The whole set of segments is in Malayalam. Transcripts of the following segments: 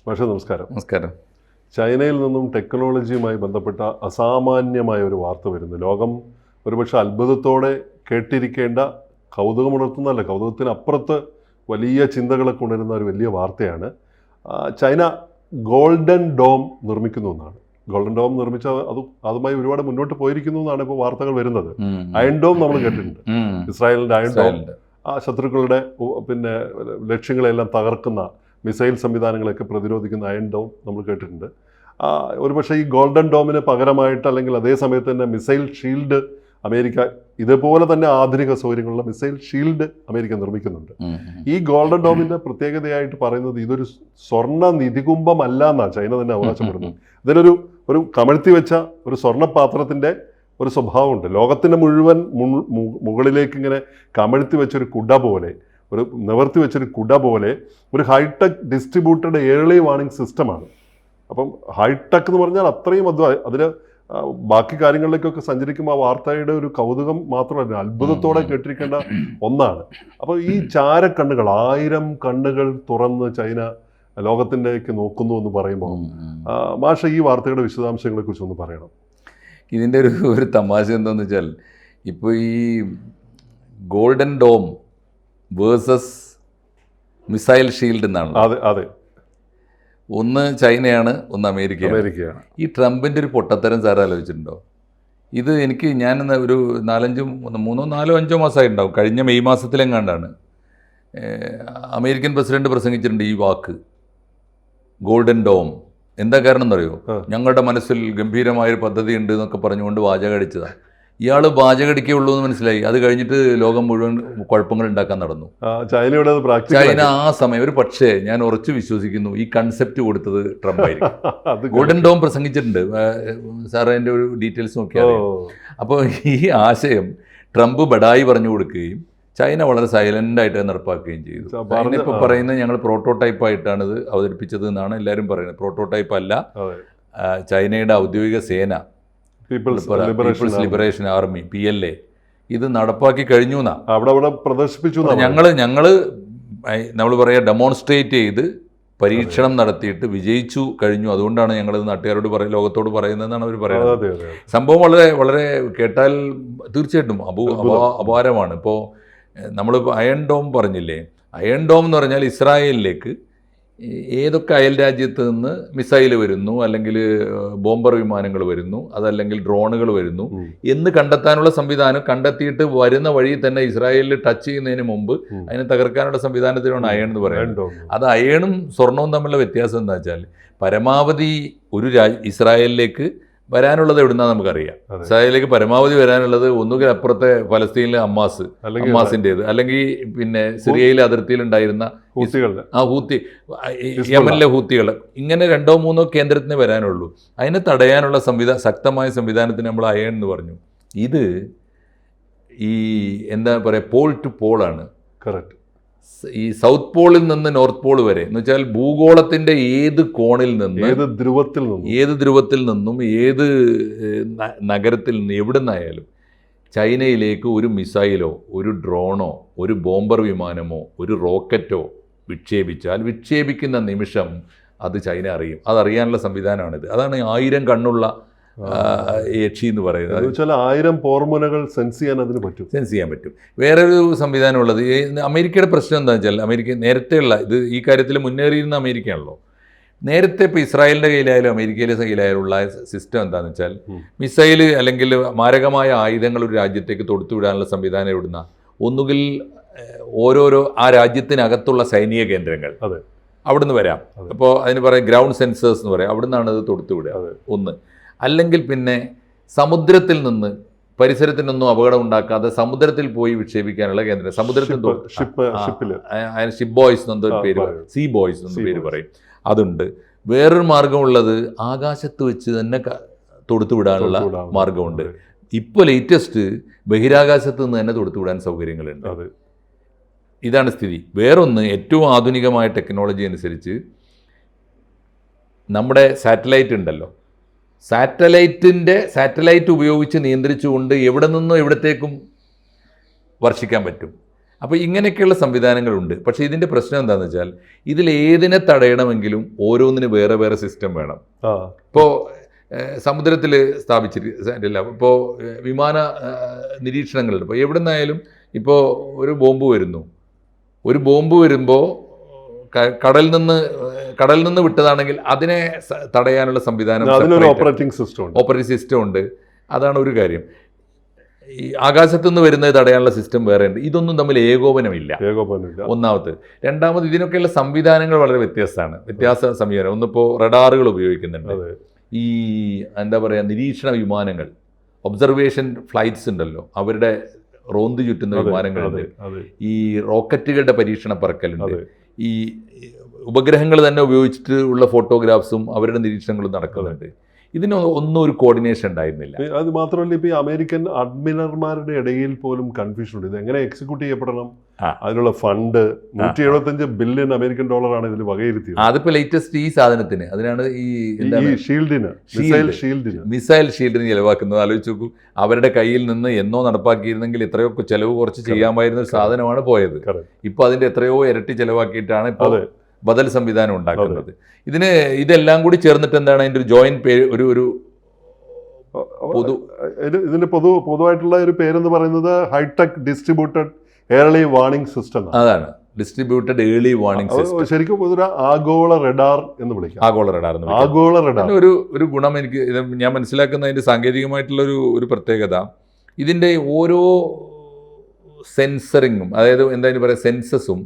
പക്ഷേ നമസ്കാരം. നമസ്കാരം. ചൈനയിൽ നിന്നും ടെക്നോളജിയുമായി ബന്ധപ്പെട്ട അസാമാന്യമായ ഒരു വാർത്ത വരുന്നു. ലോകം ഒരുപക്ഷെ അത്ഭുതത്തോടെ കേട്ടിരിക്കേണ്ട, കൗതുകമുണർത്തുന്നതല്ല, കൗതുകത്തിനപ്പുറത്ത് വലിയ ചിന്തകളൊക്കെ ഉണരുന്ന ഒരു വലിയ വാർത്തയാണ്. ചൈന ഗോൾഡൻ ഡോം നിർമ്മിക്കുന്നു എന്നാണ്. ഗോൾഡൻ ഡോം നിർമ്മിച്ച അതുമായി ഒരുപാട് മുന്നോട്ട് പോയിരിക്കുന്നു എന്നാണ് ഇപ്പോൾ വാർത്തകൾ വരുന്നത്. അയൺ ഡോം നമ്മൾ കേട്ടിട്ടുണ്ട്. ഇസ്രായേലിൻ്റെ അയൺ ഡോം ആ ശത്രുക്കളുടെ ലക്ഷ്യങ്ങളെല്ലാം തകർക്കുന്ന മിസൈൽ സംവിധാനങ്ങളൊക്കെ പ്രതിരോധിക്കുന്ന അയൺ ഡോം നമ്മൾ കേട്ടിട്ടുണ്ട്. ഒരുപക്ഷെ ഈ ഗോൾഡൻ ഡോമിന് പകരമായിട്ട്, അല്ലെങ്കിൽ അതേ സമയത്ത് തന്നെ മിസൈൽ ഷീൽഡ് അമേരിക്ക, ഇതേപോലെ തന്നെ ആധുനിക സൗകര്യങ്ങളുള്ള മിസൈൽ ഷീൽഡ് അമേരിക്ക നിർമ്മിക്കുന്നുണ്ട്. ഈ ഗോൾഡൻ ഡോമിൻ്റെ പ്രത്യേകതയായിട്ട് പറയുന്നത് ഇതൊരു സ്വർണ്ണ നിധികുംഭമല്ല എന്നാണ് ചൈന തന്നെ അവകാശപ്പെടുന്നത്. ഇതിനൊരു കമഴ്ത്തി വെച്ച ഒരു സ്വർണ്ണപാത്രത്തിൻ്റെ ഒരു സ്വഭാവമുണ്ട്. ലോകത്തിൻ്റെ മുഴുവൻ മുകളിലേക്ക് ഇങ്ങനെ കമഴ്ത്തി വെച്ചൊരു കുട പോലെ, ഒരു നിവർത്തി വെച്ചൊരു കുട പോലെ ഒരു ഹൈടെക് ഡിസ്ട്രിബ്യൂട്ടഡ് ഏർലി വാർണിംഗ് സിസ്റ്റമാണ്. അപ്പം ഹൈടെക് എന്ന് പറഞ്ഞാൽ അത്രയും അതിന് ബാക്കി കാര്യങ്ങളിലേക്കൊക്കെ സഞ്ചരിക്കുമ്പോൾ ആ വാർത്തയുടെ ഒരു കൗതുകം മാത്രമല്ല, അത്ഭുതത്തോടെ കേട്ടിരിക്കേണ്ട ഒന്നാണ്. അപ്പോൾ ഈ ചാരക്കണ്ണുകൾ, 1000 കണ്ണുകൾ തുറന്ന് ചൈന ലോകത്തിൻ്റെക്ക് നോക്കുന്നു എന്ന് പറയുമ്പോൾ മാഷ ഈ വാർത്തയുടെ വിശദാംശങ്ങളെ കുറിച്ച് ഒന്ന് പറയണം. ഇതിൻ്റെ ഒരു തമാശ എന്താണെന്ന് വെച്ചാൽ, ഇപ്പോൾ ഈ golden dome versus missile shield എന്നാണ്. അതെ അതെ, ഒന്ന് ചൈനയാണ്, ഒന്ന് അമേരിക്കയാണ്. ഈ ട്രംപിൻ്റെ ഒരു പൊട്ടത്തരം സാർ ആലോചിച്ചിട്ടുണ്ടോ? ഇത് ഞാൻ ഒരു 3-4-5 മാസമായി ഉണ്ടാവും. കഴിഞ്ഞ മെയ് മാസത്തിലെങ്ങാണ്ടാണ് അമേരിക്കൻ പ്രസിഡന്റ് പ്രസംഗിച്ചിട്ടുണ്ട് ഈ വാക്ക്, ഗോൾഡൻ ഡോം. എന്താ കാരണം എന്നറിയോ? ഞങ്ങളുടെ മനസ്സിൽ ഗംഭീരമായൊരു പദ്ധതി ഉണ്ട് എന്നൊക്കെ പറഞ്ഞുകൊണ്ട് വാചകടിച്ചതാണ്. ഇയാൾ വാചകടിക്കുള്ളൂ എന്ന് മനസ്സിലായി. അത് കഴിഞ്ഞിട്ട് ലോകം മുഴുവൻ കുഴപ്പങ്ങൾ ഉണ്ടാക്കാൻ നടന്നു. ചൈന ആ സമയം പക്ഷേ ഞാൻ ഉറച്ചു വിശ്വസിക്കുന്നു ഈ കൺസെപ്റ്റ് കൊടുത്തത് ട്രംപ് ആയിരിക്കും. ഗോൾഡൻ ഡോം പ്രസംഗിച്ചിട്ടുണ്ട് സാർ, എൻ്റെ ഒരു ഡീറ്റെയിൽസ് നോക്കിയാൽ. അപ്പോൾ ഈ ആശയം ട്രംപ് ബഡായി പറഞ്ഞു കൊടുക്കുകയും ചൈന വളരെ സൈലൻ്റായിട്ട് നടപ്പാക്കുകയും ചെയ്തു. ഇപ്പോൾ പറയുന്നത് ഞങ്ങൾ പ്രോട്ടോടൈപ്പായിട്ടാണ് ഇത് അവതരിപ്പിച്ചത് എന്നാണ് എല്ലാവരും പറയുന്നത്. പ്രോട്ടോടൈപ്പ് അല്ല, ചൈനയുടെ ഔദ്യോഗിക സേന പീപ്പിൾസ് ലിബറേഷൻ ആർമി PLA ഇത് നടപ്പാക്കി കഴിഞ്ഞു എന്നാ അവിടെ പ്രദർശിപ്പിച്ചു. നമ്മൾ പറയാ ഡെമോൺസ്ട്രേറ്റ് ചെയ്ത് പരീക്ഷണം നടത്തിയിട്ട് വിജയിച്ചു കഴിഞ്ഞു. അതുകൊണ്ടാണ് ഞങ്ങളത് നാട്ടുകാരോട് ലോകത്തോട് പറയുന്നതെന്നാണ് അവർ പറയുന്നത്. സംഭവം വളരെ വളരെ കേട്ടാൽ തീർച്ചയായിട്ടും അപാരമാണ്. ഇപ്പോൾ നമ്മളിപ്പോൾ അയൺ ഡോം പറഞ്ഞില്ലേ, അയൺ ഡോം എന്ന് പറഞ്ഞാൽ ഇസ്രായേലിലേക്ക് ഏതൊക്കെ അയൽ രാജ്യത്ത് നിന്ന് മിസൈൽ വരുന്നു, അല്ലെങ്കിൽ ബോംബർ വിമാനങ്ങൾ വരുന്നു, അതല്ലെങ്കിൽ ഡ്രോണുകൾ വരുന്നു എന്ന് കണ്ടെത്താനുള്ള സംവിധാനം, കണ്ടെത്തിയിട്ട് വരുന്ന വഴി തന്നെ ഇസ്രായേലിൽ ടച്ച് ചെയ്യുന്നതിന് മുമ്പ് അതിനെ തകർക്കാനുള്ള സംവിധാനത്തിനാണ് അയൺ എന്ന് പറയുന്നത്. അത് അയണും സ്വർണവും തമ്മിലുള്ള വ്യത്യാസം എന്താ വെച്ചാൽ, പരമാവധി ഒരു ഇസ്രായേലിലേക്ക് വരാനുള്ളത് എവിടുന്നാണ് നമുക്കറിയാം. ഇസ്രായേലിലേക്ക് പരമാവധി വരാനുള്ളത് ഒന്നുകിൽ അപ്പുറത്തെ ഫലസ്തീനിലെ ഹമാസിൻ്റേത്, അല്ലെങ്കിൽ സിറിയയിലെ അതിർത്തിയിലുണ്ടായിരുന്ന ഹൂത്തി, യമനിലെ ഹൂത്തികൾ, ഇങ്ങനെ 2-3 കേന്ദ്രത്തിന് വരാനുള്ളൂ. അതിനെ തടയാനുള്ള ശക്തമായ സംവിധാനത്തിന് നമ്മൾ അയൺ എന്ന് പറഞ്ഞു. ഇത് ഈ എന്താ പറയുക, പോൾ ടു പോളാണ്. കറക്റ്റ്. ഈ സൗത്ത് പോളിൽ നിന്ന് നോർത്ത് പോൾ വരെ എന്ന് വെച്ചാൽ ഭൂഗോളത്തിന്റെ ഏത് കോണിൽ നിന്ന്, ഏത് ധ്രുവത്തിൽ നിന്നും ഏത് നഗരത്തിൽ നിന്ന് എവിടെ നിന്നായാലും ചൈനയിലേക്ക് ഒരു മിസൈലോ ഒരു ഡ്രോണോ ഒരു ബോംബർ വിമാനമോ ഒരു റോക്കറ്റോ വിക്ഷേപിച്ചാൽ വിക്ഷേപിക്കുന്ന നിമിഷം അത് ചൈന അറിയും. അതറിയാനുള്ള സംവിധാനമാണിത്. അതാണ് 1000 കണ്ണുള്ള യക്ഷി എന്ന് പറയുന്നത്. 1000 പോർമുനകൾ സെൻസ് ചെയ്യാൻ പറ്റും. വേറൊരു സംവിധാനമുള്ളത് അമേരിക്കയുടെ പ്രശ്നം എന്താണെന്ന് വെച്ചാൽ, അമേരിക്ക നേരത്തെയുള്ള ഈ കാര്യത്തിൽ മുന്നേറിയിരുന്ന അമേരിക്കയാണല്ലോ. നേരത്തെ ഇപ്പോൾ ഇസ്രായേലിൻ്റെ കയ്യിലായാലും അമേരിക്കയിലെ കയ്യിലായാലുള്ള സിസ്റ്റം എന്താണെന്ന് വെച്ചാൽ, മിസൈൽ അല്ലെങ്കിൽ മാരകമായ ആയുധങ്ങൾ ഒരു രാജ്യത്തേക്ക് തൊടുത്തുവിടാനുള്ള സംവിധാനം എവിടുന്ന, ഒന്നുകിൽ ഓരോരോ ആ രാജ്യത്തിനകത്തുള്ള സൈനിക കേന്ദ്രങ്ങൾ അവിടുന്ന് വരാം. അപ്പോൾ അതിന് പറയാം ഗ്രൗണ്ട് സെൻസേഴ്സ് എന്ന് പറയാം, അവിടുന്നാണ് അത് തൊടുത്തുവിടുക ഒന്ന്. അല്ലെങ്കിൽ സമുദ്രത്തിൽ നിന്ന്, പരിസരത്തിനൊന്നും അപകടം ഉണ്ടാക്കാതെ സമുദ്രത്തിൽ പോയി വിക്ഷേപിക്കാനുള്ള കേന്ദ്രം, സമുദ്രത്തിൽ ഷിപ്പ് ബോയ്സ് എന്നൊരു പേര്, സീ ബോയ്സ് എന്നൊരു പേര് പറയും, അതുണ്ട്. വേറൊരു മാർഗമുള്ളത് ആകാശത്ത് വെച്ച് തന്നെ തൊടുത്തുവിടാനുള്ള മാർഗമുണ്ട്. ഇപ്പോൾ ലേറ്റസ്റ്റ് ബഹിരാകാശത്ത് നിന്ന് തന്നെ തൊടുത്തുവിടാൻ സൗകര്യങ്ങളുണ്ട്. ഇതാണ് സ്ഥിതി. വേറൊന്ന്, ഏറ്റവും ആധുനികമായ ടെക്നോളജി അനുസരിച്ച് നമ്മുടെ സാറ്റലൈറ്റ് ഉണ്ടല്ലോ, സാറ്റലൈറ്റ് ഉപയോഗിച്ച് നിയന്ത്രിച്ചുകൊണ്ട് എവിടെ നിന്നോ എവിടത്തേക്കും വർഷിക്കാൻ പറ്റും. അപ്പോൾ ഇങ്ങനെയൊക്കെയുള്ള സംവിധാനങ്ങളുണ്ട്. പക്ഷേ ഇതിൻ്റെ പ്രശ്നം എന്താണെന്ന് വെച്ചാൽ ഇതിലേതിനെ തടയണമെങ്കിലും ഓരോന്നിന് വേറെ വേറെ സിസ്റ്റം വേണം. ഇപ്പോൾ സമുദ്രത്തിൽ സ്ഥാപിച്ചിട്ടില്ല, ഇപ്പോൾ വിമാന നിരീക്ഷണങ്ങളുണ്ട്. ഇപ്പോൾ എവിടെ നിന്നായാലും ഇപ്പോൾ ഒരു ബോംബ് വരുമ്പോൾ കടലിൽ നിന്ന് വിട്ടതാണെങ്കിൽ അതിനെ തടയാനുള്ള സംവിധാനം ഓപ്പറേറ്റിംഗ് സിസ്റ്റം ഉണ്ട്. അതാണ് ഒരു കാര്യം. ഈ ആകാശത്തുനിന്ന് വരുന്നത് തടയാനുള്ള സിസ്റ്റം വേറെ ഉണ്ട്. ഇതൊന്നും തമ്മിൽ ഏകോപനമില്ല. ഒന്നാമത്. രണ്ടാമത് ഇതിനൊക്കെയുള്ള സംവിധാനങ്ങൾ വളരെ വ്യത്യാസ സംവിധാനം. ഒന്നിപ്പോൾ റഡാറുകൾ ഉപയോഗിക്കുന്നുണ്ട്. ഈ എന്താ പറയുക, നിരീക്ഷണ വിമാനങ്ങൾ, ഒബ്സർവേഷൻ ഫ്ലൈറ്റ്സ് ഉണ്ടല്ലോ, അവരുടെ റോന്ത് ചുറ്റുന്ന വിമാനങ്ങളുണ്ട്. ഈ റോക്കറ്റുകളുടെ പരീക്ഷണ പറക്കലുണ്ട്. ഈ ഉപഗ്രഹങ്ങൾ തന്നെ ഉപയോഗിച്ചിട്ട് ഉള്ള ഫോട്ടോഗ്രാഫ്സും അവരുടെ നിരീക്ഷണങ്ങളും നടക്കുന്നുണ്ട്. ഇതിന് ഒന്നും ഒരു കോർഡിനേഷൻ ഉണ്ടായിരുന്നില്ല. അത് മാത്രമല്ല, ഇപ്പോൾ ഈ അമേരിക്കൻ അഡ്മിറൽമാരുടെ ഇടയിൽ പോലും കൺഫ്യൂഷൻ ഉണ്ട്. ഇത് എങ്ങനെ എക്സിക്യൂട്ട് ചെയ്യപ്പെടണം, അതിനുള്ള ഫണ്ട് $175 ബില്യൺ അമേരിക്കൻ ഡോളറാണ് ഇതിൽ വകയിരുത്തിയത്. അതിപ്പോൾ ലേറ്റസ്റ്റ് ഈ സാധനത്തിന്, അതിനാണ് ഈ മിസൈൽ ഷീൽഡിന് ചിലവാക്കുന്നത്. ആലോചിച്ച് നോക്കൂ, അവരുടെ കയ്യിൽ നിന്ന് എന്നോ നടപ്പാക്കിയിരുന്നെങ്കിൽ എത്രയോ ചിലവ് കുറച്ച് ചെയ്യാമായിരുന്ന ഒരു സാധനമാണ് പോയത്. ഇപ്പോൾ അതിൻ്റെ എത്രയോ ഇരട്ടി ചിലവാക്കിയിട്ടാണ് ഇപ്പോൾ ബദൽ സംവിധാനം ഉണ്ടാക്കുന്നത്. ഇതെല്ലാം കൂടി ചേർന്നിട്ട് എന്താണ് അതിൻ്റെ ഒരു ജോയിന്റ് ഇതിന്റെ പൊതുവായിട്ടുള്ള ഒരു പേരെന്ന് പറയുന്നത് high tech distributed early warning system. അതാണ് ഡിസ്ട്രിബ്യൂട്ടഡ് ഏർലി വാർണിംഗ് സിസ്റ്റം. ശരിക്കും ഒരു ആഗോള റഡാർ എന്ന് വിളിക്കാം. ആഗോള റഡാർ ഒരു ഗുണം എനിക്ക് ഞാൻ മനസ്സിലാക്കുന്നതിന്റെ സാങ്കേതികമായിട്ടുള്ള ഒരു പ്രത്യേകത, ഇതിന്റെ ഓരോ സെൻസറിങ്ങും, അതായത് എന്തായാലും പറയാം, സെൻസസും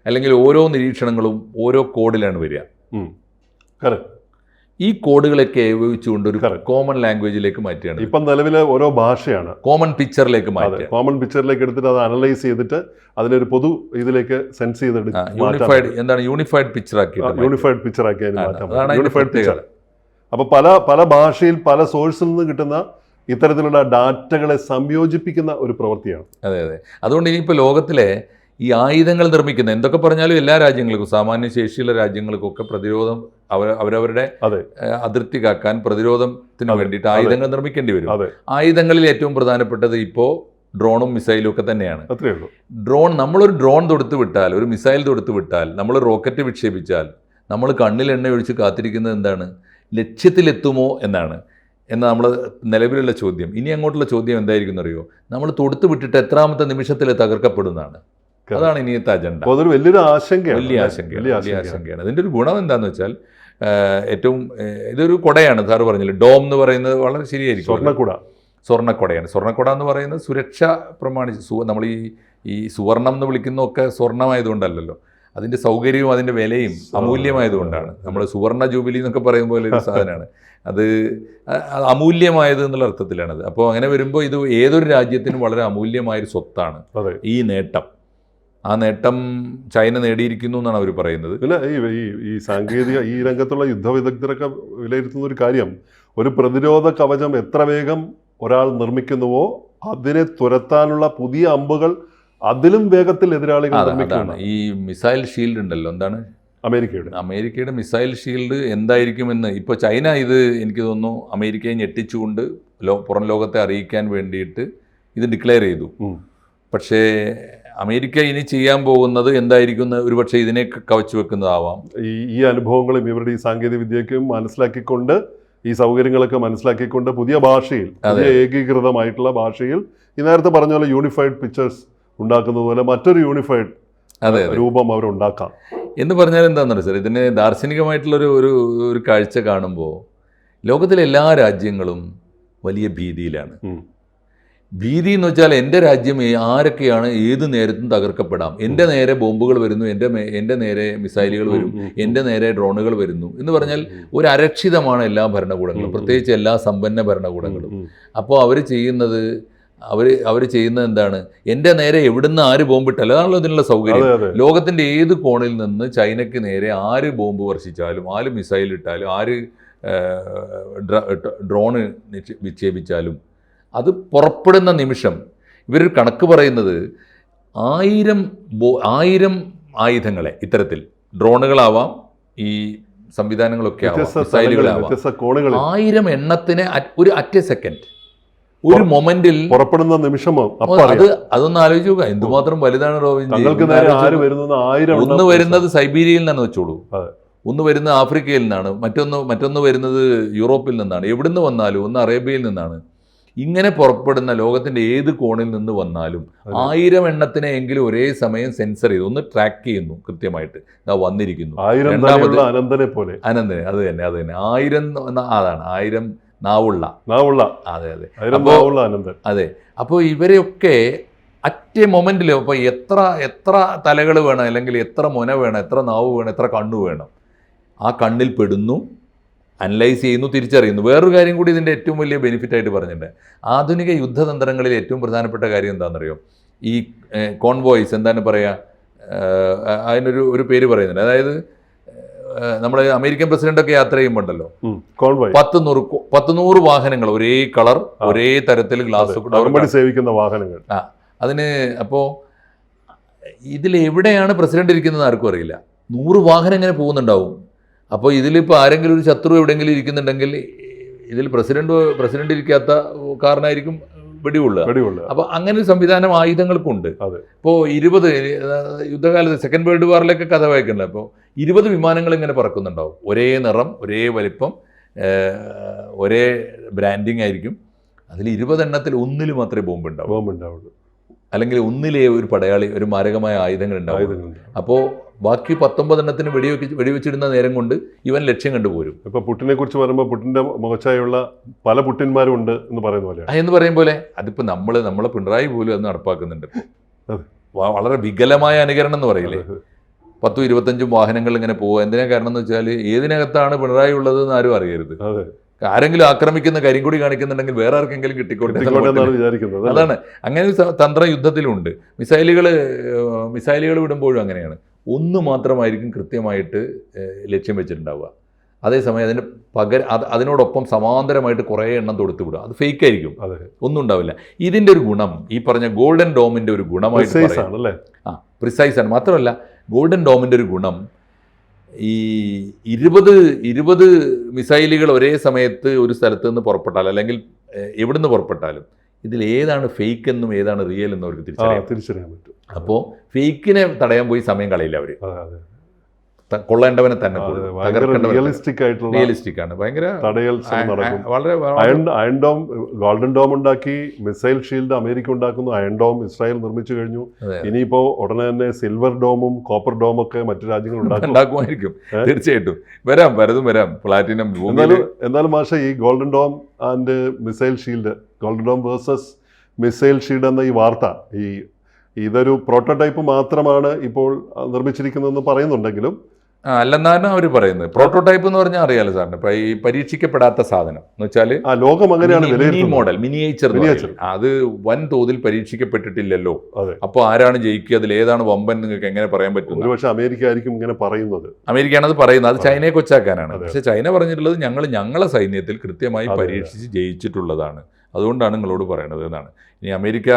അല്ലെങ്കിൽ ഓരോ നിരീക്ഷണങ്ങളും ഓരോ കോഡിലാണ് വരിക. ഈ കോഡുകളൊക്കെ ഉപയോഗിച്ചുകൊണ്ട് ഒരു കോമൺ ലാംഗ്വേജിലേക്ക് മാറ്റുകയാണ്. ഇപ്പം നിലവിലെ ഓരോ ഭാഷയാണ് കോമൺ പിക്ചറിലേക്ക് മാറ്റുക. കോമൺ പിക്ചറിലേക്ക് എടുത്തിട്ട് അത് അനലൈസ് ചെയ്തിട്ട് അതിനൊരു പൊതു ഇതിലേക്ക് സെൻസ് ചെയ്തെടുക്കും. യൂണിഫൈഡ് പിക്ചർ ആക്കി അപ്പോൾ പല ഭാഷയിൽ പല സോഴ്സിൽ നിന്ന് കിട്ടുന്ന ഇത്തരത്തിലുള്ള ഡാറ്റകളെ സംയോജിപ്പിക്കുന്ന ഒരു പ്രവൃത്തിയാണ്. അതെ. അതുകൊണ്ട് ഇനിയിപ്പോൾ ലോകത്തിലെ ഈ ആയുധങ്ങൾ നിർമ്മിക്കുന്ന, എന്തൊക്കെ പറഞ്ഞാലും എല്ലാ രാജ്യങ്ങൾക്കും, സാമാന്യ ശേഷിയുള്ള രാജ്യങ്ങൾക്കൊക്കെ പ്രതിരോധം അവരവരുടെ അതിർത്തി കാക്കാൻ പ്രതിരോധത്തിന് വേണ്ടിയിട്ട് ആയുധങ്ങൾ നിർമ്മിക്കേണ്ടി വരും. ആയുധങ്ങളിൽ ഏറ്റവും പ്രധാനപ്പെട്ടത് ഇപ്പോൾ ഡ്രോണും മിസൈലും ഒക്കെ തന്നെയാണ്. നമ്മളൊരു ഡ്രോൺ തൊടുത്ത് വിട്ടാൽ, ഒരു മിസൈൽ തൊടുത്ത് വിട്ടാൽ, നമ്മൾ റോക്കറ്റ് വിക്ഷേപിച്ചാൽ നമ്മൾ കണ്ണിൽ എണ്ണ ഒഴിച്ച് കാത്തിരിക്കുന്നത് എന്താണ്? ലക്ഷ്യത്തിലെത്തുമോ എന്നാണ് നമ്മൾ നിലവിലുള്ള ചോദ്യം. ഇനി അങ്ങോട്ടുള്ള ചോദ്യം എന്തായിരിക്കും എന്നറിയോ? നമ്മൾ തൊടുത്ത് വിട്ടിട്ട് എത്രാമത്തെ നിമിഷത്തിൽ തകർക്കപ്പെടുന്നതാണ്. അതാണ് ഇനിയത്തെ അജണ്ട. വലിയ ആശങ്കയാണ്. അതിൻ്റെ ഒരു ഗുണം എന്താണെന്ന് വെച്ചാൽ, ഏറ്റവും ഇതൊരു കുടയാണ്. സാറ് പറഞ്ഞില്ല, ഡോം എന്ന് പറയുന്നത് വളരെ ശരിയായിരിക്കും. സ്വർണ്ണക്കുടയാണ്. സ്വർണ്ണക്കുട എന്ന് പറയുന്നത് സുരക്ഷ പ്രമാണിച്ച്, നമ്മൾ ഈ സുവർണം എന്ന് വിളിക്കുന്നതൊക്കെ സ്വർണ്ണമായതുകൊണ്ടല്ലല്ലോ, അതിൻ്റെ സൗകര്യവും അതിൻ്റെ വിലയും അമൂല്യമായതുകൊണ്ടാണ്. നമ്മൾ സുവർണ ജൂബിലി എന്നൊക്കെ പറയുമ്പോൾ ഒരു സാധനമാണ് അത്, അമൂല്യമായത് എന്നുള്ള അർത്ഥത്തിലാണത്. അപ്പോൾ അങ്ങനെ വരുമ്പോൾ ഇത് ഏതൊരു രാജ്യത്തിനും വളരെ അമൂല്യമായൊരു സ്വത്താണ് ഈ നേട്ടം. ആ നേട്ടം ചൈന നേടിയിരിക്കുന്നു എന്നാണ് അവർ പറയുന്നത്. പിന്നെ ഈ സാങ്കേതിക ഈ രംഗത്തുള്ള യുദ്ധവിദഗ്ധരൊക്കെ വിലയിരുത്തുന്ന ഒരു കാര്യം, ഒരു പ്രതിരോധ കവചം എത്ര വേഗം ഒരാൾ നിർമ്മിക്കുന്നുവോ അതിനെ തുരത്താനുള്ള പുതിയ അമ്പുകൾ അതിലും വേഗത്തിൽ എതിരാളികൾ നിർമ്മിക്കുകയാണ്. ഈ മിസൈൽ ഷീൽഡ് ഉണ്ടല്ലോ, എന്താണ് അമേരിക്കയുടെ മിസൈൽ ഷീൽഡ് എന്തായിരിക്കുമെന്ന് ഇപ്പോൾ ചൈന, ഇത് എനിക്ക് തോന്നുന്നു അമേരിക്കയെ ഞെട്ടിച്ചുകൊണ്ട് പുറം ലോകത്തെ അറിയിക്കാൻ വേണ്ടിയിട്ട് ഇത് ഡിക്ലെയർ ചെയ്തു. പക്ഷേ അമേരിക്ക ഇനി ചെയ്യാൻ പോകുന്നത് എന്തായിരിക്കും? ഒരുപക്ഷെ ഇതിനെ കവച്ചു വെക്കുന്നതാവാം. ഈ അനുഭവങ്ങളും ഇവരുടെ ഈ സാങ്കേതിക വിദ്യയ്ക്കും മനസ്സിലാക്കിക്കൊണ്ട്, ഈ സൗകര്യങ്ങളൊക്കെ മനസ്സിലാക്കിക്കൊണ്ട് പുതിയ ഭാഷയിൽ, ഏകീകൃതമായിട്ടുള്ള ഭാഷയിൽ, ഈ നേരത്തെ പറഞ്ഞ പോലെ യൂണിഫൈഡ് പിക്ചേഴ്സ് ഉണ്ടാക്കുന്നത് പോലെ മറ്റൊരു യൂണിഫൈഡ് രൂപം അവരുണ്ടാക്കാം എന്ന് പറഞ്ഞാൽ എന്താണെന്നറിയാം സാർ, ഇതിന് ദാർശനികമായിട്ടുള്ളൊരു ഒരു കാഴ്ച കാണുമ്പോൾ ലോകത്തിലെ എല്ലാ രാജ്യങ്ങളും വലിയ ഭീതിയിലാണ്. ഭീതി എന്ന് വെച്ചാൽ എൻ്റെ രാജ്യം ആരൊക്കെയാണ് ഏത് നേരത്തും തകർക്കപ്പെടാം, എൻ്റെ നേരെ ബോംബുകൾ വരുന്നു, എൻ്റെ നേരെ മിസൈലുകൾ വരും, എൻ്റെ നേരെ ഡ്രോണുകൾ വരുന്നു എന്ന് പറഞ്ഞാൽ ഒരു അരക്ഷിതമാണ് എല്ലാ ഭരണകൂടങ്ങളും, പ്രത്യേകിച്ച് എല്ലാ സമ്പന്ന ഭരണകൂടങ്ങളും. അപ്പോൾ അവർ ചെയ്യുന്നത് എന്താണ്? എൻ്റെ നേരെ എവിടുന്ന് ആര് ബോംബിട്ടാലും, അതാണല്ലോ ഇതിനുള്ള സൗകര്യം. ലോകത്തിൻ്റെ ഏത് കോണിൽ നിന്ന് ചൈനയ്ക്ക് നേരെ ആര് ബോംബ് വർഷിച്ചാലും, ആര് മിസൈൽ ഇട്ടാലും, ആര് ഡ്രോണ് വിക്ഷേപിച്ചാലും അത് പുറപ്പെടുന്ന നിമിഷം ഇവരൊരു കണക്ക് പറയുന്നത് 1000 ആയുധങ്ങളെ, ഇത്തരത്തിൽ ഡ്രോണുകളാവാം, ഈ സംവിധാനങ്ങളൊക്കെ ആവാം, മിസൈലുകളാവാം, 1000 എണ്ണത്തിന് അറ്റ് എ സെക്കൻഡ് ഒരു മൊമെന്റിൽ പുറപ്പെടുന്ന നിമിഷം അതൊന്ന് ആലോചിച്ച് നോക്കുക, എന്തുമാത്രം വലുതാണ് റോബിൻ. ആയിരം ഒന്ന് വരുന്നത് സൈബീരിയയിൽ നിന്നാണ് വെച്ചോളൂ, ഒന്ന് വരുന്നത് ആഫ്രിക്കയിൽ നിന്നാണ്, മറ്റൊന്ന് വരുന്നത് യൂറോപ്പിൽ നിന്നാണ്, എവിടുന്ന് വന്നാലും ഒന്ന് അറേബ്യയിൽ നിന്നാണ്. ഇങ്ങനെ പുറപ്പെടുന്ന ലോകത്തിന്റെ ഏത് കോണിൽ നിന്ന് വന്നാലും 1000 എണ്ണത്തിനെ എങ്കിലും ഒരേ സമയം സെൻസർ ചെയ്ത് ഒന്ന് ട്രാക്ക് ചെയ്യുന്നു കൃത്യമായിട്ട്. വന്നിരിക്കുന്നു അനന്തനെ, അത് തന്നെ 1000 അതാണ് 1000 നാവുള്ള അതെ അതെ അതെ. അപ്പോൾ ഇവരെയൊക്കെ അറ്റ് എ മൊമെന്റിൽ അപ്പോൾ എത്ര തലകൾ വേണം, അല്ലെങ്കിൽ എത്ര മുന വേണം, എത്ര നാവ് വേണം, എത്ര കണ്ണു വേണം, ആ കണ്ണിൽ പെടുന്നു, അനലൈസ് ചെയ്യുന്നു, തിരിച്ചറിയുന്നു. വേറൊരു കാര്യം കൂടി ഇതിൻ്റെ ഏറ്റവും വലിയ ബെനിഫിറ്റ് ആയിട്ട് പറഞ്ഞിട്ടുണ്ട്. ആധുനിക യുദ്ധതന്ത്രങ്ങളിൽ ഏറ്റവും പ്രധാനപ്പെട്ട കാര്യം എന്താണെന്നറിയോ? ഈ കോൺവോയ്സ്, എന്താണ് പറയുക, അതിനൊരു പേര് പറയുന്നുണ്ട്. അതായത് നമ്മുടെ അമേരിക്കൻ പ്രസിഡന്റൊക്കെ യാത്ര ചെയ്യുമ്പോണ്ടല്ലോ 100 വാഹനങ്ങൾ, ഒരേ കളർ, ഒരേ തരത്തിൽ ഗ്ലാസ് സേവിക്കുന്ന വാഹനങ്ങൾ. അതിന് അപ്പോൾ ഇതിലെവിടെയാണ് പ്രസിഡന്റ് ഇരിക്കുന്നത് ആർക്കും അറിയില്ല. 100 വാഹനം ഇങ്ങനെ പോകുന്നുണ്ടാവും. അപ്പോൾ ഇതിലിപ്പോൾ ആരെങ്കിലും ഒരു ശത്രു എവിടെയെങ്കിലും ഇരിക്കുന്നുണ്ടെങ്കിൽ ഇതിൽ പ്രസിഡന്റ് ഇരിക്കാത്ത കാരണമായിരിക്കും വെടികൊള്ളുക. അപ്പോൾ അങ്ങനെ ഒരു സംവിധാനം ആയുധങ്ങൾക്കുണ്ട്. ഇപ്പോൾ 20 യുദ്ധകാലത്ത് സെക്കൻഡ് വേൾഡ് വാറിലൊക്കെ കഥ വായിക്കണ്ടല്ലോ. അപ്പോൾ 20 വിമാനങ്ങൾ ഇങ്ങനെ പറക്കുന്നുണ്ടാവും, ഒരേ നിറം, ഒരേ വലിപ്പം, ഒരേ ബ്രാൻഡിങ് ആയിരിക്കും. അതിൽ 20 എണ്ണത്തിൽ ഒന്നിൽ മാത്രമേ ബോംബ് ഉണ്ടാവുള്ളൂ, അല്ലെങ്കിൽ ഒന്നിലേ ഒരു പടയാളി, ഒരു മാരകമായ ആയുധങ്ങൾ ഉണ്ടാവും. അപ്പോൾ ബാക്കി 19 എണ്ണത്തിന് വെടിവെച്ചിടുന്ന നേരം കൊണ്ട് ഇവൻ ലക്ഷ്യം കണ്ടുപോരും. ഇപ്പോൾ പുട്ടിനെ കുറിച്ച് പറയുമ്പോൾ പുട്ടിൻ്റെ മുഖച്ചായുള്ള പല പുട്ടിന്മാരും ഉണ്ട് എന്ന് പറയുന്ന പോലെ എന്ന് പറയും പോലെ അതിപ്പോൾ നമ്മളെ പിണറായി പോലും അത് നടപ്പാക്കുന്നുണ്ട്. വളരെ വികലമായ അനുകരണം എന്ന് പറയില്ലേ. 10-25 വാഹനങ്ങൾ ഇങ്ങനെ പോകുക. എന്തിനാ കാരണം എന്ന് വെച്ചാൽ ഏതിനകത്താണ് പിണറായി ഉള്ളത് എന്ന് ആരും അറിയരുത്. ആരെങ്കിലും ആക്രമിക്കുന്ന കരിങ്കൊടി കാണിക്കുന്നുണ്ടെങ്കിൽ വേറെ ആർക്കെങ്കിലും കിട്ടിക്കോട്ടെ എന്നാണ് വിചാരിക്കുന്നത്. അതാണ് അങ്ങനെ ഒരു തന്ത്ര യുദ്ധത്തിലുണ്ട്. മിസൈലുകൾ വിടുമ്പോഴും അങ്ങനെയാണ്. ഒന്ന് മാത്രമായിരിക്കും കൃത്യമായിട്ട് ലക്ഷ്യം വെച്ചിട്ടുണ്ടാവുക. അതേസമയം അതിനോടൊപ്പം സമാന്തരമായിട്ട് കുറേ എണ്ണം തൊടുത്ത് വിടുക. അത് ഫേക്ക് ആയിരിക്കും, ഒന്നും ഉണ്ടാവില്ല. ഇതിൻ്റെ ഒരു ഗുണം ഈ പറഞ്ഞ ഗോൾഡൻ ഡോമിൻ്റെ ഒരു ഗുണമായിട്ട് പ്രിസൈസ് ആണ്. മാത്രമല്ല ഗോൾഡൻ ഡോമിൻ്റെ ഒരു ഗുണം, ഈ 20 മിസൈലുകൾ ഒരേ സമയത്ത് ഒരു സ്ഥലത്ത് നിന്ന് പുറപ്പെട്ടാൽ, അല്ലെങ്കിൽ എവിടുന്ന് പുറപ്പെട്ടാലും ഇതിലേതാണ് ഫേക്ക് എന്നും ഏതാണ് റിയൽ എന്നും അവർക്ക് തിരിച്ചറിയാൻ പറ്റും. അപ്പോൾ ഫേക്കിനെ തടയാൻ പോയി സമയം കളയില്ല അവർ. കൊള്ളേണ്ടവനെ തന്നെ റിയലിസ്റ്റിക് ആണ്. ഭയങ്കര വളരെ അയൺ ഡോം, ഗോൾഡൻ ഡോം ഉണ്ടാക്കി, മിസൈൽ ഷീൽഡ് അമേരിക്ക ഉണ്ടാക്കുന്നു, അയൺ ഡോം ഇസ്രായേൽ നിർമ്മിച്ചു കഴിഞ്ഞു. ഇനിയിപ്പോ ഉടനെ തന്നെ സിൽവർ ഡോമും കോപ്പർ ഡോമും ഒക്കെ മറ്റു രാജ്യങ്ങൾ ഉണ്ടാക്കുമായിരിക്കും. തീർച്ചയായിട്ടും വരാം പ്ലാറ്റിനം. എന്നാലും മാഷ ഈ golden dome and missile shield, golden dome versus missile shield എന്ന ഈ വാർത്ത, ഇതൊരു പ്രോട്ടോടൈപ്പ് മാത്രമാണ് ഇപ്പോൾ നിർമ്മിച്ചിരിക്കുന്നതെന്ന് പറയുന്നുണ്ടെങ്കിലും അല്ലെന്നാണ് അവർ പറയുന്നത്. പ്രോട്ടോടൈപ്പ് എന്ന് പറഞ്ഞാൽ അറിയാലോ സാറിന്, ഇപ്പൊ ഈ പരീക്ഷിക്കപ്പെടാത്ത സാധനം എന്ന് വെച്ചാൽ ലോകം അങ്ങനെയാണ് മോഡൽ, മിനിയേച്ചർ, അത് വൻ തോതിൽ പരീക്ഷിക്കപ്പെട്ടിട്ടില്ലല്ലോ. അപ്പോൾ ആരാണ് ജയിക്കുക, അതിൽ ഏതാണ് വമ്പൻ, നിങ്ങൾക്ക് എങ്ങനെ പറയാൻ പറ്റും? പക്ഷെ അമേരിക്ക ആയിരിക്കും ഇങ്ങനെ പറയുന്നത്. അമേരിക്കയാണ് അത് പറയുന്നത്. അത് ചൈനയെ കൊച്ചാക്കാനാണ്. പക്ഷെ ചൈന പറഞ്ഞിട്ടുള്ളത് ഞങ്ങളെ സൈന്യത്തിൽ കൃത്യമായി പരീക്ഷിച്ച് ജയിച്ചിട്ടുള്ളതാണ്, അതുകൊണ്ടാണ് നിങ്ങളോട് പറയണത് എന്നാണ്. ഇനി അമേരിക്ക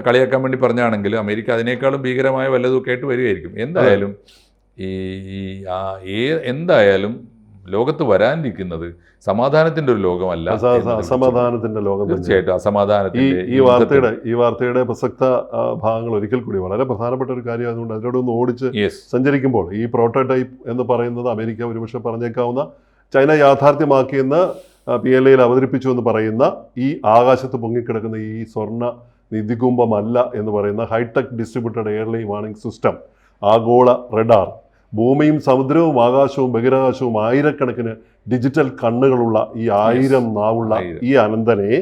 കളിയാക്കാൻ വേണ്ടി പറഞ്ഞാണെങ്കിൽ അമേരിക്ക അതിനേക്കാളും ഭീകരമായ വല്ലതൊക്കെ ആയിട്ട് വരികയായിരിക്കും. എന്തായാലും ലോകത്ത് വരാനിരിക്കുന്നത് സമാധാനത്തിന്റെ ഒരു ലോകമല്ല, അസമാധാനത്തിന്റെ ലോകം. തീർച്ചയായിട്ടും അസമാധാനത്തിന്റെ ഈ വാർത്തയുടെ പ്രസക്ത ഭാഗങ്ങൾ ഒരിക്കൽ കൂടി വളരെ പ്രധാനപ്പെട്ട ഒരു കാര്യം. അതുകൊണ്ട് അതിനോടൊന്ന് ഓടിച്ച് സഞ്ചരിക്കുമ്പോൾ ഈ പ്രോട്ടോടൈപ്പ് എന്ന് പറയുന്നത് അമേരിക്ക ഒരുപക്ഷെ പറഞ്ഞേക്കാവുന്ന ചൈന യാഥാർത്ഥ്യമാക്കിയെന്ന് PLAയിൽ അവതരിപ്പിച്ചു എന്ന് പറയുന്ന ഈ ആകാശത്ത് പൊങ്ങിക്കിടക്കുന്ന ഈ സ്വർണ്ണ നിധികുംഭമല്ല എന്ന് പറയുന്ന high tech distributed airline warning system, ആഗോള റഡാർ, ഭൂമിയും സമുദ്രവും ആകാശവും ബഹിരാകാശവും ആയിരക്കണക്കിന് ഡിജിറ്റൽ കണ്ണുകളുള്ള ഈ 1000 നാവുള്ള ഈ അനന്തനെ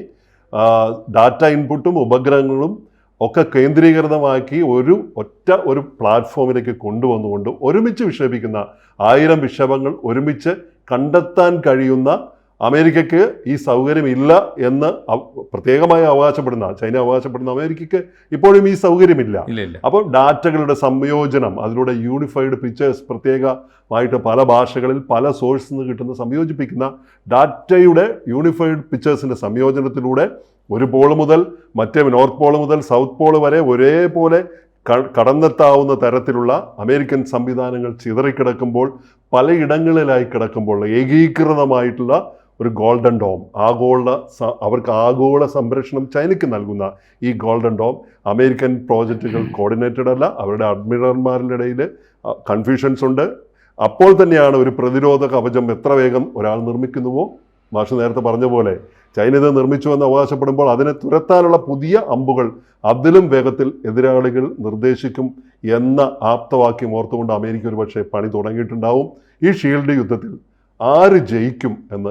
ഡാറ്റ ഇൻപുട്ടും ഉപഗ്രഹങ്ങളും ഒക്കെ കേന്ദ്രീകൃതമാക്കി ഒരു പ്ലാറ്റ്ഫോമിലേക്ക് കൊണ്ടുവന്നുകൊണ്ട് ഒരുമിച്ച് വിക്ഷേപിക്കുന്ന 1000 വിക്ഷേപങ്ങൾ ഒരുമിച്ച് കണ്ടെത്താൻ കഴിയുന്ന അമേരിക്കയ്ക്ക് ഈ സൗകര്യമില്ല എന്ന് പ്രത്യേകമായി ചൈന അവകാശപ്പെടുന്ന അമേരിക്കയ്ക്ക് ഇപ്പോഴും ഈ സൗകര്യമില്ല. അപ്പം ഡാറ്റകളുടെ സംയോജനം, അതിലൂടെ യൂണിഫൈഡ് പിക്ചേഴ്സ്, പ്രത്യേകമായിട്ട് പല ഭാഷകളിൽ പല സോഴ്സിൽ നിന്ന് കിട്ടുന്ന സംയോജിപ്പിക്കുന്ന ഡാറ്റയുടെ യൂണിഫൈഡ് പിക്ചേഴ്സിൻ്റെ സംയോജനത്തിലൂടെ ഒരു പോൾ മുതൽ മറ്റേ നോർത്ത് പോൾ മുതൽ സൗത്ത് പോൾ വരെ ഒരേപോലെ കടന്നെത്താവുന്ന തരത്തിലുള്ള അമേരിക്കൻ സംവിധാനങ്ങൾ ചിതറിക്കിടക്കുമ്പോൾ, പലയിടങ്ങളിലായി കിടക്കുമ്പോൾ ഏകീകൃതമായിട്ടുള്ള ഒരു ഗോൾഡൻ ഡോം, അവർക്ക് ആഗോള സംരക്ഷണം ചൈനയ്ക്ക് നൽകുന്ന ഈ ഗോൾഡൻ ഡോം അമേരിക്കൻ പ്രോജക്റ്റുകൾ കോർഡിനേറ്റഡ് അല്ല. അവരുടെ അഡ്മിറൽമാരുടെ ഇടയിൽ കൺഫ്യൂഷൻസ് ഉണ്ട്. അപ്പോൾ തന്നെയാണ് ഒരു പ്രതിരോധ കവചം എത്ര വേഗം ഒരാൾ നിർമ്മിക്കുന്നുവോ, മാഷ് നേരത്തെ പറഞ്ഞ പോലെ ചൈന ഇത് നിർമ്മിച്ചുവെന്ന് അവകാശപ്പെടുമ്പോൾ അതിനെ തുരത്താനുള്ള പുതിയ അമ്പുകൾ അതിലും വേഗത്തിൽ എതിരാളികൾ നിർദ്ദേശിക്കും എന്ന ആപ്തവാക്യം ഓർത്തുകൊണ്ട് അമേരിക്ക ഒരു പക്ഷേ പണി തുടങ്ങിയിട്ടുണ്ടാവും. ഈ ഷീൽഡ് യുദ്ധത്തിൽ ആര് ജയിക്കും എന്ന്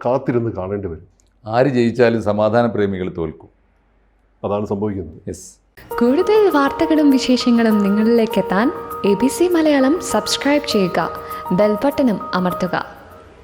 കാത്തിരുന്ന് കാണേണ്ടി വരും. ആര് ജയിച്ചാലും സമാധാന പ്രേമികൾ തോൽക്കും. അതാണ് സംഭവിക്കുന്നത്. യെസ്. കൂടുതൽ വാർത്തകളും വിശേഷങ്ങളും നിങ്ങളിലേക്ക് എത്താൻ ABC മലയാളം സബ്സ്ക്രൈബ് ചെയ്യുക, ബെൽ ബട്ടണും അമർത്തുക.